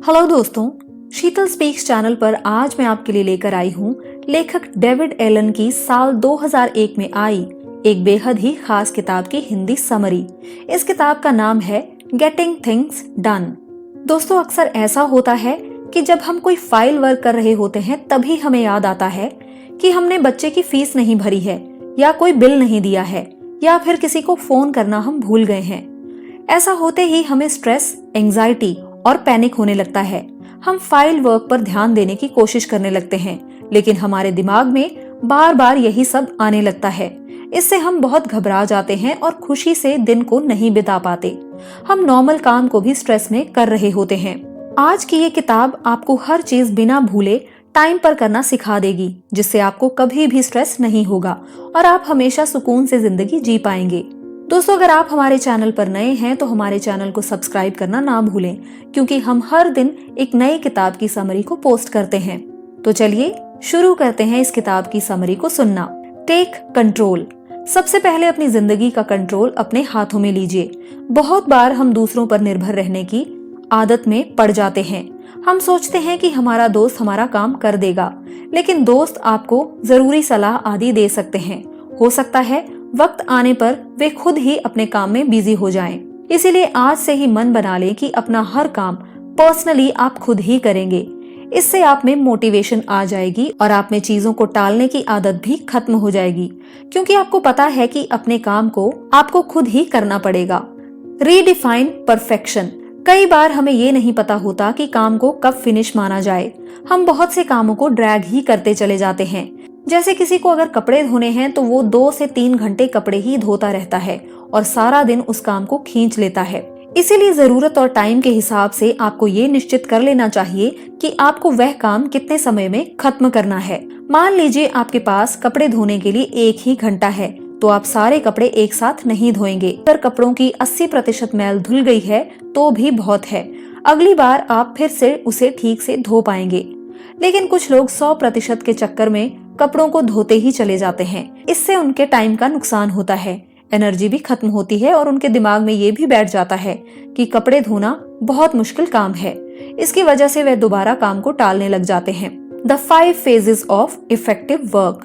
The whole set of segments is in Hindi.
हेलो दोस्तों, शीतल स्पीक्स चैनल पर आज मैं आपके लिए लेकर आई हूँ लेखक डेविड एलन की साल 2001 में आई एक बेहद ही खास किताब की हिंदी समरी। इस किताब का नाम है गेटिंग थिंग्स डन। दोस्तों, अक्सर ऐसा होता है कि जब हम कोई फाइल वर्क कर रहे होते हैं तभी हमें याद आता है कि हमने बच्चे की फीस नहीं भरी है या कोई बिल नहीं दिया है या फिर किसी को फोन करना हम भूल गए हैं। ऐसा होते ही हमें स्ट्रेस, एंजाइटी और पैनिक होने लगता है। हम फाइल वर्क पर ध्यान देने की कोशिश करने लगते हैं, लेकिन हमारे दिमाग में बार बार यही सब आने लगता है। इससे हम बहुत घबरा जाते हैं और खुशी से दिन को नहीं बिता पाते। हम नॉर्मल काम को भी स्ट्रेस में कर रहे होते हैं। आज की ये किताब आपको हर चीज बिना भूले टाइम पर करना सिखा देगी, जिससे आपको कभी भी स्ट्रेस नहीं होगा और आप हमेशा सुकून से जिंदगी जी पाएंगे। दोस्तों, अगर आप हमारे चैनल पर नए हैं तो हमारे चैनल को सब्सक्राइब करना ना भूलें, क्योंकि हम हर दिन एक नई किताब की समरी को पोस्ट करते हैं। तो चलिए शुरू करते हैं इस किताब की समरी को सुनना। Take control. सबसे पहले अपनी जिंदगी का कंट्रोल अपने हाथों में लीजिए। बहुत बार हम दूसरों पर निर्भर रहने की आदत में पड़ जाते हैं। हम सोचते हैं कि हमारा दोस्त हमारा काम कर देगा, लेकिन दोस्त आपको जरूरी सलाह आदि दे सकते हैं। हो सकता है वक्त आने पर वे खुद ही अपने काम में बिजी हो जाएं। इसीलिए आज से ही मन बना लें कि अपना हर काम पर्सनली आप खुद ही करेंगे। इससे आप में मोटिवेशन आ जाएगी और आप में चीजों को टालने की आदत भी खत्म हो जाएगी, क्योंकि आपको पता है कि अपने काम को आपको खुद ही करना पड़ेगा। Redefine perfection. कई बार हमें ये नहीं पता होता कि काम को कब फिनिश माना जाए। हम बहुत से कामों को ड्रैग ही करते चले जाते हैं। जैसे किसी को अगर कपड़े धोने हैं तो वो 2 से 3 घंटे कपड़े ही धोता रहता है और सारा दिन उस काम को खींच लेता है। इसीलिए जरूरत और टाइम के हिसाब से आपको ये निश्चित कर लेना चाहिए कि आपको वह काम कितने समय में खत्म करना है। मान लीजिए आपके पास कपड़े धोने के लिए 1 ही घंटा है, तो आप सारे कपड़े एक साथ नहीं धोएंगे। अगर कपड़ों की 80% मैल धुल गई है तो भी बहुत है, अगली बार आप फिर से उसे ठीक से धो पाएंगे। लेकिन कुछ लोग 100% के चक्कर में कपड़ों को धोते ही चले जाते हैं। इससे उनके टाइम का नुकसान होता है, एनर्जी भी खत्म होती है और उनके दिमाग में ये भी बैठ जाता है कि कपड़े धोना बहुत मुश्किल काम है। इसकी वजह से वे दोबारा काम को टालने लग जाते हैं। The 5 phases of effective work.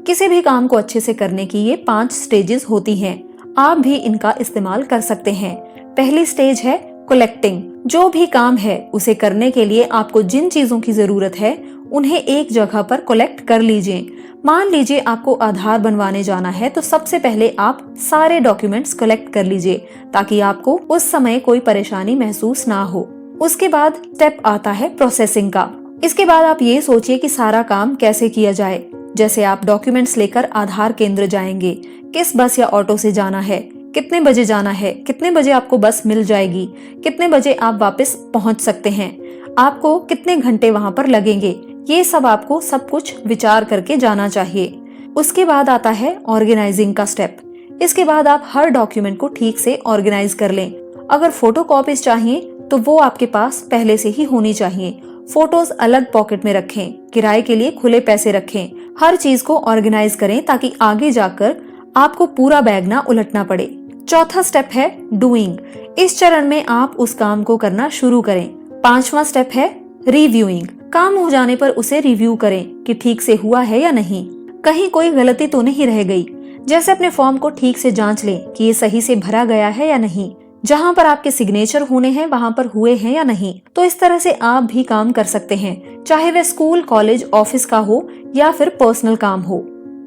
किसी भी काम को अच्छे से करने की ये 5 स्टेजेस होती हैं। आप भी इनका इस्तेमाल कर सकते हैं। पहली स्टेज है कलेक्टिंग। जो भी काम है उसे करने के लिए आपको जिन चीजों की जरूरत है उन्हें एक जगह पर कलेक्ट कर लीजिए। मान लीजिए आपको आधार बनवाने जाना है, तो सबसे पहले आप सारे डॉक्यूमेंट्स कलेक्ट कर लीजिए ताकि आपको उस समय कोई परेशानी महसूस ना हो। उसके बाद स्टेप आता है प्रोसेसिंग का। इसके बाद आप ये सोचिए कि सारा काम कैसे किया जाए। जैसे आप डॉक्यूमेंट्स लेकर आधार केंद्र जाएंगे, किस बस या ऑटो से जाना है, कितने बजे जाना है, कितने बजे आपको बस मिल जाएगी, कितने बजे आप वापस पहुंच सकते हैं, आपको कितने घंटे वहां पर लगेंगे, ये सब आपको सब कुछ विचार करके जाना चाहिए। उसके बाद आता है ऑर्गेनाइजिंग का स्टेप। इसके बाद आप हर डॉक्यूमेंट को ठीक से ऑर्गेनाइज कर लें। अगर फोटो कॉपीज चाहिए तो वो आपके पास पहले से ही होनी चाहिए। फोटोज अलग पॉकेट में रखें, किराए के लिए खुले पैसे रखें। हर चीज को ऑर्गेनाइज करें ताकि आगे जाकर आपको पूरा बैग ना उलटना पड़े। चौथा स्टेप है डूइंग। इस चरण में आप उस काम को करना शुरू करें। 5वां स्टेप है रिव्यूइंग। काम हो जाने पर उसे रिव्यू करें कि ठीक से हुआ है या नहीं, कहीं कोई गलती तो नहीं रह गई। जैसे अपने फॉर्म को ठीक से जांच लें कि ये सही से भरा गया है या नहीं, जहां पर आपके सिग्नेचर होने हैं वहां पर हुए हैं या नहीं। तो इस तरह से आप भी काम कर सकते हैं, चाहे वह स्कूल, कॉलेज, ऑफिस का हो या फिर पर्सनल काम हो।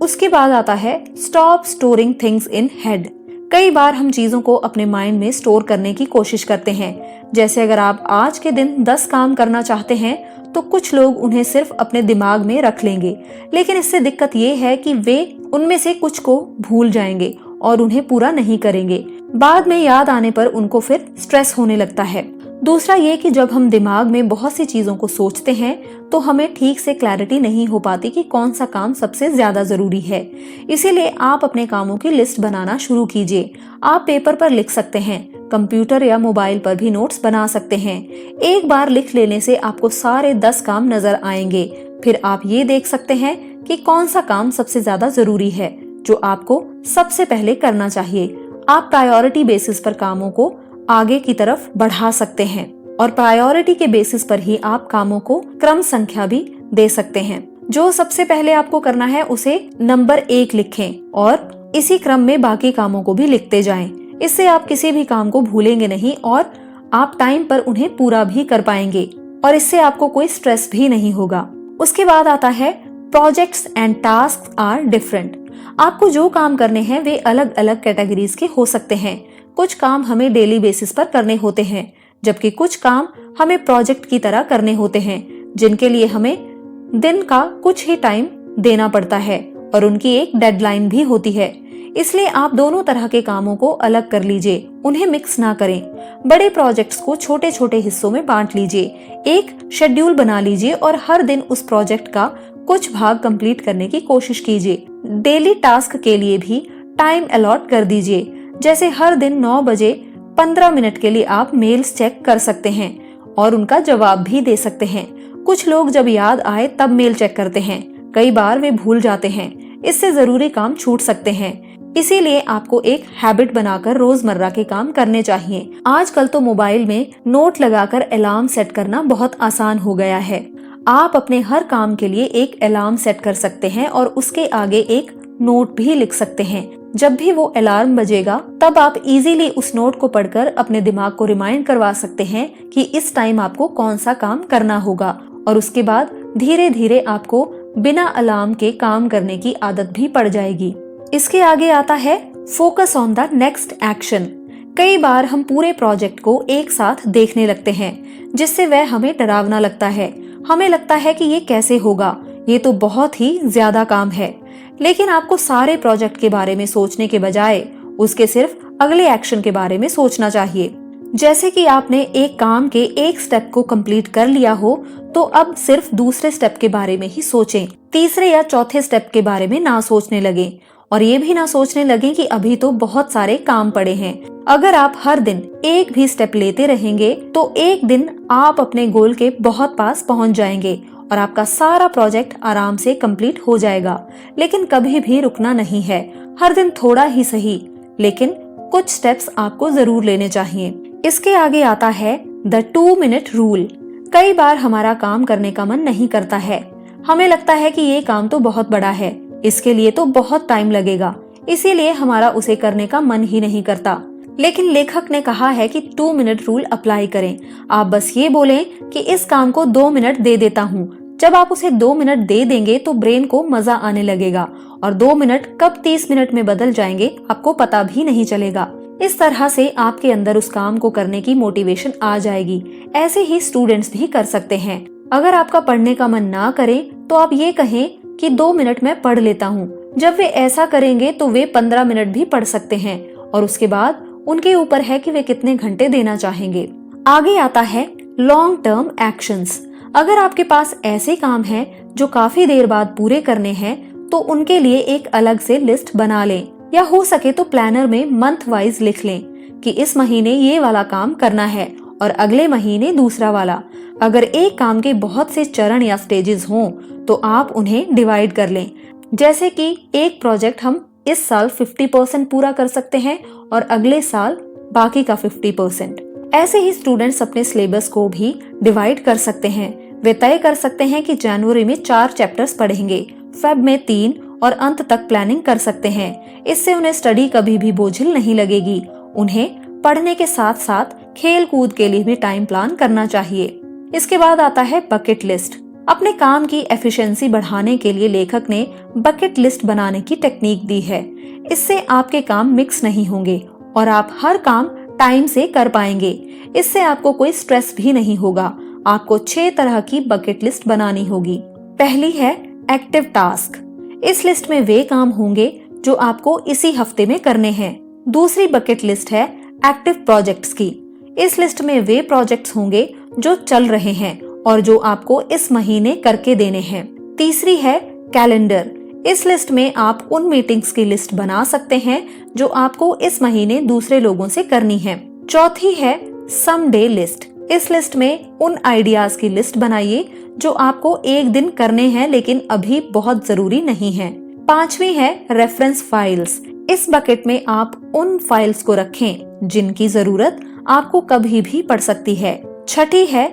उसके बाद आता है stop storing things in head. कई बार हम चीजों को अपने माइंड में स्टोर करने की कोशिश करते हैं। जैसे अगर आप आज के दिन 10 काम करना चाहते हैं तो कुछ लोग उन्हें सिर्फ अपने दिमाग में रख लेंगे, लेकिन इससे दिक्कत ये है कि वे उनमें से कुछ को भूल जाएंगे और उन्हें पूरा नहीं करेंगे। बाद में याद आने पर उनको फिर स्ट्रेस होने लगता है। दूसरा ये कि जब हम दिमाग में बहुत सी चीजों को सोचते हैं तो हमें ठीक से क्लैरिटी नहीं हो पाती कि कौन सा काम सबसे ज्यादा जरूरी है। इसीलिए आप अपने कामों की लिस्ट बनाना शुरू कीजिए। आप पेपर पर लिख सकते हैं, कंप्यूटर या मोबाइल पर भी नोट्स बना सकते हैं। एक बार लिख लेने से आपको सारे 10 काम नजर आएंगे। फिर आप ये देख सकते हैं कि कौन सा काम सबसे ज्यादा जरूरी है, जो आपको सबसे पहले करना चाहिए। आप प्रायोरिटी बेसिस पर कामों को आगे की तरफ बढ़ा सकते हैं। और प्रायोरिटी के बेसिस पर ही आप कामों को क्रम संख्या भी दे सकते हैं। जो सबसे पहले आपको करना है उसे नंबर 1 लिखें और इसी क्रम में बाकी कामों को भी लिखते जाएं। इससे आप किसी भी काम को भूलेंगे नहीं और आप टाइम पर उन्हें पूरा भी कर पाएंगे और इससे आपको कोई स्ट्रेस भी नहीं होगा। उसके बाद आता है projects and task are different. आपको जो काम करने हैं वे अलग अलग कैटेगरीज के हो सकते हैं। कुछ काम हमें डेली बेसिस पर करने होते हैं, जबकि कुछ काम हमें प्रोजेक्ट की तरह करने होते हैं, जिनके लिए हमें दिन का कुछ ही टाइम देना पड़ता है और उनकी एक डेडलाइन भी होती है। इसलिए आप दोनों तरह के कामों को अलग कर लीजिए, उन्हें मिक्स ना करें। बड़े प्रोजेक्ट्स को छोटे छोटे हिस्सों में बांट लीजिए, एक शेड्यूल बना लीजिए और हर दिन उस प्रोजेक्ट का कुछ भाग कंप्लीट करने की कोशिश कीजिए। डेली टास्क के लिए भी टाइम अलॉट कर दीजिए, जैसे हर दिन 9 बजे 15 मिनट के लिए आप मेल्स चेक कर सकते हैं और उनका जवाब भी दे सकते हैं। कुछ लोग जब याद आए तब मेल चेक करते हैं, कई बार वे भूल जाते हैं, इससे जरूरी काम छूट सकते हैं। इसीलिए आपको एक हैबिट बनाकर रोजमर्रा के काम करने चाहिए। आजकल तो मोबाइल में नोट लगाकर अलार्म सेट करना बहुत आसान हो गया है। आप अपने हर काम के लिए एक अलार्म सेट कर सकते हैं और उसके आगे एक नोट भी लिख सकते हैं। जब भी वो अलार्म बजेगा तब आप इजीली उस नोट को पढ़कर अपने दिमाग को रिमाइंड करवा सकते हैं कि इस टाइम आपको कौन सा काम करना होगा और उसके बाद धीरे धीरे आपको बिना अलार्म के काम करने की आदत भी पड़ जाएगी। इसके आगे आता है focus on the next action. कई बार हम पूरे प्रोजेक्ट को एक साथ देखने लगते हैं, जिससे वह हमें डरावना लगता है। हमें लगता है कि ये कैसे होगा, ये तो बहुत ही ज्यादा काम है। लेकिन आपको सारे प्रोजेक्ट के बारे में सोचने के बजाय उसके सिर्फ अगले एक्शन के बारे में सोचना चाहिए। जैसे कि आपने एक काम के एक स्टेप को कंप्लीट कर लिया हो, तो अब सिर्फ दूसरे स्टेप के बारे में ही सोचें। तीसरे या चौथे स्टेप के बारे में ना सोचने लगें और ये भी ना सोचने लगें कि अभी तो बहुत सारे काम पड़े हैं। अगर आप हर दिन एक भी स्टेप लेते रहेंगे तो एक दिन आप अपने गोल के बहुत पास पहुंच जाएंगे और आपका सारा प्रोजेक्ट आराम से कंप्लीट हो जाएगा। लेकिन कभी भी रुकना नहीं है, हर दिन थोड़ा ही सही, लेकिन कुछ स्टेप्स आपको जरूर लेने चाहिए। इसके आगे आता है द 2 मिनट रूल। कई बार हमारा काम करने का मन नहीं करता है, हमें लगता है कि ये काम तो बहुत बड़ा है, इसके लिए तो बहुत टाइम लगेगा, इसीलिए हमारा उसे करने का मन ही नहीं करता। लेकिन लेखक ने कहा है कि 2 मिनट रूल अप्लाई करें। आप बस ये बोलें कि इस काम को 2 मिनट दे देता हूँ। जब आप उसे 2 मिनट दे देंगे तो ब्रेन को मजा आने लगेगा और 2 मिनट कब 30 मिनट में बदल जाएंगे आपको पता भी नहीं चलेगा। इस तरह से आपके अंदर उस काम को करने की मोटिवेशन आ जाएगी। ऐसे ही स्टूडेंट्स भी कर सकते हैं। अगर आपका पढ़ने का मन ना करे तो आप ये कहें कि 2 मिनट में पढ़ लेता हूँ। जब वे ऐसा करेंगे तो वे 15 मिनट भी पढ़ सकते हैं और उसके बाद उनके ऊपर है कि वे कितने घंटे देना चाहेंगे। आगे आता है लॉन्ग टर्म एक्शंस। अगर आपके पास ऐसे काम हैं जो काफी देर बाद पूरे करने हैं तो उनके लिए एक अलग से लिस्ट बना लें या हो सके तो प्लानर में मंथ वाइज लिख लें कि इस महीने ये वाला काम करना है और अगले महीने दूसरा वाला। अगर एक काम के बहुत से चरण या स्टेजेस हों तो आप उन्हें डिवाइड कर लें। जैसे कि एक प्रोजेक्ट हम इस साल 50% पूरा कर सकते हैं और अगले साल बाकी का 50%। ऐसे ही स्टूडेंट्स अपने सिलेबस को भी डिवाइड कर सकते हैं। वे तय कर सकते हैं कि जनवरी में 4 चैप्टर्स पढ़ेंगे, फेब में 3 और अंत तक प्लानिंग कर सकते हैं। इससे उन्हें स्टडी कभी भी बोझिल नहीं लगेगी। उन्हें पढ़ने के साथ साथ खेल कूद के लिए भी टाइम प्लान करना चाहिए। इसके बाद आता है बकेट लिस्ट। अपने काम की एफिशिएंसी बढ़ाने के लिए लेखक ने बकेट लिस्ट बनाने की टेक्निक दी है। इससे आपके काम मिक्स नहीं होंगे और आप हर काम टाइम से कर पाएंगे। इससे आपको कोई स्ट्रेस भी नहीं होगा। आपको 6 तरह की बकेट लिस्ट बनानी होगी। पहली है एक्टिव टास्क। इस लिस्ट में वे काम होंगे जो आपको इसी हफ्ते में करने हैं। दूसरी बकेट लिस्ट है एक्टिव प्रोजेक्ट्स की। इस लिस्ट में वे प्रोजेक्ट्स होंगे जो चल रहे हैं और जो आपको इस महीने करके देने हैं। तीसरी है कैलेंडर। इस लिस्ट में आप उन मीटिंग्स की लिस्ट बना सकते हैं जो आपको इस महीने दूसरे लोगों से करनी है। चौथी है सम डे लिस्ट। इस लिस्ट में उन आइडियाज की लिस्ट बनाइए जो आपको एक दिन करने हैं लेकिन अभी बहुत जरूरी नहीं है। पांचवी है रेफरेंस फाइल्स। इस बकेट में आप उन फाइल्स को रखें जिनकी जरूरत आपको कभी भी पड़ सकती है। छठी है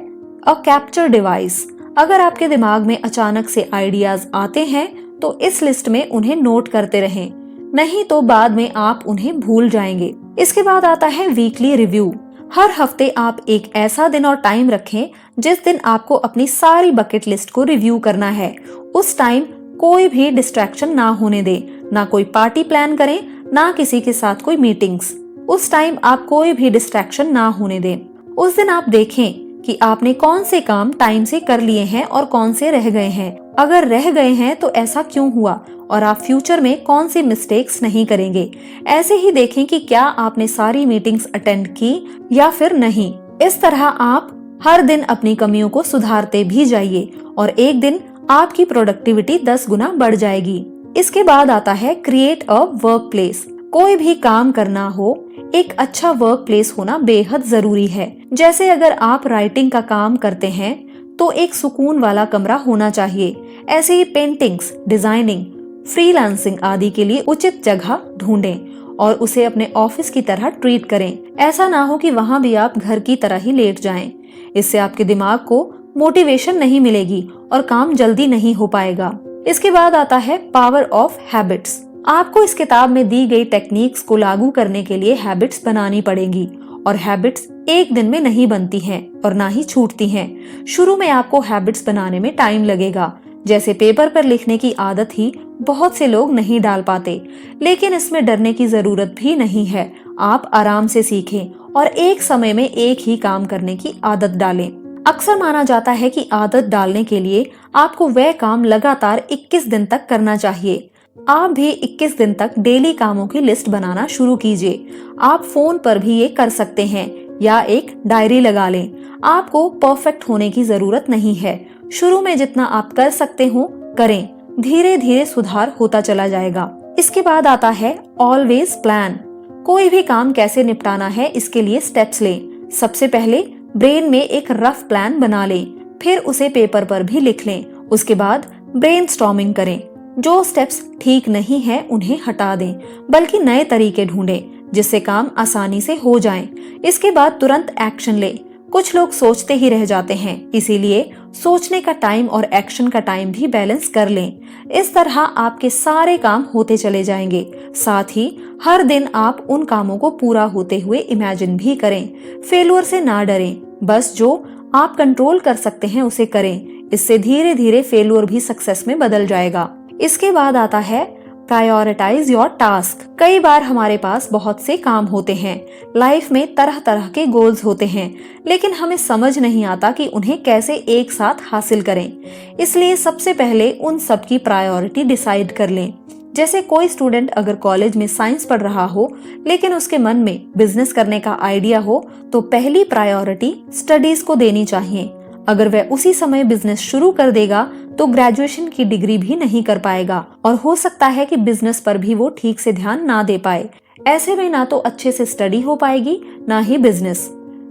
अ कैप्चर डिवाइस। अगर आपके दिमाग में अचानक से आइडियाज आते हैं तो इस लिस्ट में उन्हें नोट करते रहें, नहीं तो बाद में आप उन्हें भूल जाएंगे। इसके बाद आता है वीकली रिव्यू। हर हफ्ते आप एक ऐसा दिन और टाइम रखें जिस दिन आपको अपनी सारी बकेट लिस्ट को रिव्यू करना है। उस टाइम कोई भी डिस्ट्रैक्शन ना होने दें, ना कोई पार्टी प्लान करें, ना किसी के साथ कोई मीटिंग्स। उस टाइम आप कोई भी डिस्ट्रैक्शन ना होने दें। उस दिन आप देखें कि आपने कौन से काम टाइम से कर लिए हैं और कौन से रह गए हैं। अगर रह गए हैं तो ऐसा क्यों हुआ और आप फ्यूचर में कौन सी मिस्टेक्स नहीं करेंगे। ऐसे ही देखें कि क्या आपने सारी मीटिंग्स अटेंड की या फिर नहीं। इस तरह आप हर दिन अपनी कमियों को सुधारते भी जाइए और एक दिन आपकी प्रोडक्टिविटी 10 गुना बढ़ जाएगी। इसके बाद आता है क्रिएट अ वर्क प्लेस। कोई भी काम करना हो, एक अच्छा वर्क प्लेस होना बेहद जरूरी है। जैसे अगर आप राइटिंग का काम करते हैं तो एक सुकून वाला कमरा होना चाहिए। ऐसे ही पेंटिंग्स, डिजाइनिंग, फ्रीलांसिंग आदि के लिए उचित जगह ढूंढें और उसे अपने ऑफिस की तरह ट्रीट करें। ऐसा ना हो कि वहाँ भी आप घर की तरह ही लेट जाएं। इससे आपके दिमाग को मोटिवेशन नहीं मिलेगी और काम जल्दी नहीं हो पाएगा। इसके बाद आता है पावर ऑफ हैबिट्स। आपको इस किताब में दी गई टेक्निक्स को लागू करने के लिए हैबिट्स बनानी पड़ेंगी और हैबिट्स एक दिन में नहीं बनती हैं और ना ही छूटती हैं। शुरू में आपको हैबिट्स बनाने में टाइम लगेगा। जैसे पेपर पर लिखने की आदत ही बहुत से लोग नहीं डाल पाते, लेकिन इसमें डरने की जरूरत भी नहीं है। आप आराम से सीखें और एक समय में एक ही काम करने की आदत डालें। अक्सर माना जाता है कि आदत डालने के लिए आपको वह काम लगातार 21 दिन तक करना चाहिए। आप भी 21 दिन तक डेली कामों की लिस्ट बनाना शुरू कीजिए। आप फोन पर भी ये कर सकते हैं या एक डायरी लगा लें। आपको परफेक्ट होने की जरूरत नहीं है। शुरू में जितना आप कर सकते हो करें, धीरे धीरे सुधार होता चला जाएगा। इसके बाद आता है ऑलवेज प्लान। कोई भी काम कैसे निपटाना है इसके लिए स्टेप्स लें। सबसे पहले ब्रेन में एक रफ प्लान बना लें, फिर उसे पेपर पर भी लिख लें। उसके बाद ब्रेनस्टॉर्मिंग करें। जो स्टेप्स ठीक नहीं है उन्हें हटा दें, बल्कि नए तरीके ढूंढें जिससे काम आसानी से हो जाएं। इसके बाद तुरंत एक्शन लें। कुछ लोग सोचते ही रह जाते हैं, इसीलिए सोचने का टाइम और एक्शन का टाइम भी बैलेंस कर लें। इस तरह आपके सारे काम होते चले जाएंगे। साथ ही हर दिन आप उन कामों को पूरा होते हुए इमेजिन भी करें। फेलियर से ना डरें, बस जो आप कंट्रोल कर सकते हैं उसे करें। इससे धीरे धीरे फेलियर भी सक्सेस में बदल जाएगा। इसके बाद आता है प्रायोरिटाइज योर टास्क। कई बार हमारे पास बहुत से काम होते हैं, लाइफ में तरह तरह के गोल्स होते हैं, लेकिन हमें समझ नहीं आता कि उन्हें कैसे एक साथ हासिल करें। इसलिए सबसे पहले उन सब की प्रायोरिटी डिसाइड कर लें। जैसे कोई स्टूडेंट अगर कॉलेज में साइंस पढ़ रहा हो लेकिन उसके मन में बिजनेस करने का आइडिया हो तो पहली प्रायोरिटी स्टडीज को देनी चाहिए। अगर वह उसी समय बिजनेस शुरू कर देगा तो ग्रेजुएशन की डिग्री भी नहीं कर पाएगा और हो सकता है कि बिजनेस पर भी वो ठीक से ध्यान ना दे पाए। ऐसे में ना तो अच्छे से स्टडी हो पाएगी ना ही बिजनेस।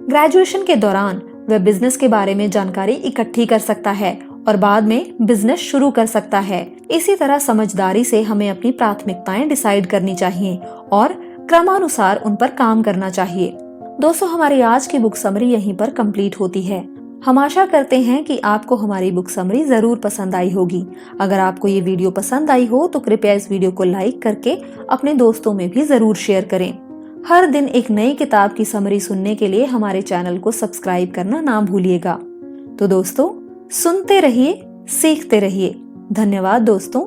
ग्रेजुएशन के दौरान वह बिजनेस के बारे में जानकारी इकट्ठी कर सकता है और बाद में बिजनेस शुरू कर सकता है। इसी तरह समझदारी से हमें अपनी प्राथमिकताएं डिसाइड करनी चाहिए और क्रमानुसार उन पर काम करना चाहिए। दोस्तों, हमारी आज की बुक समरी यहीं पर कंप्लीट होती है। हम आशा करते हैं कि आपको हमारी बुक समरी जरूर पसंद आई होगी। अगर आपको ये वीडियो पसंद आई हो तो कृपया इस वीडियो को लाइक करके अपने दोस्तों में भी जरूर शेयर करें। हर दिन एक नई किताब की समरी सुनने के लिए हमारे चैनल को सब्सक्राइब करना ना भूलिएगा। तो दोस्तों, सुनते रहिए, सीखते रहिए। धन्यवाद दोस्तों।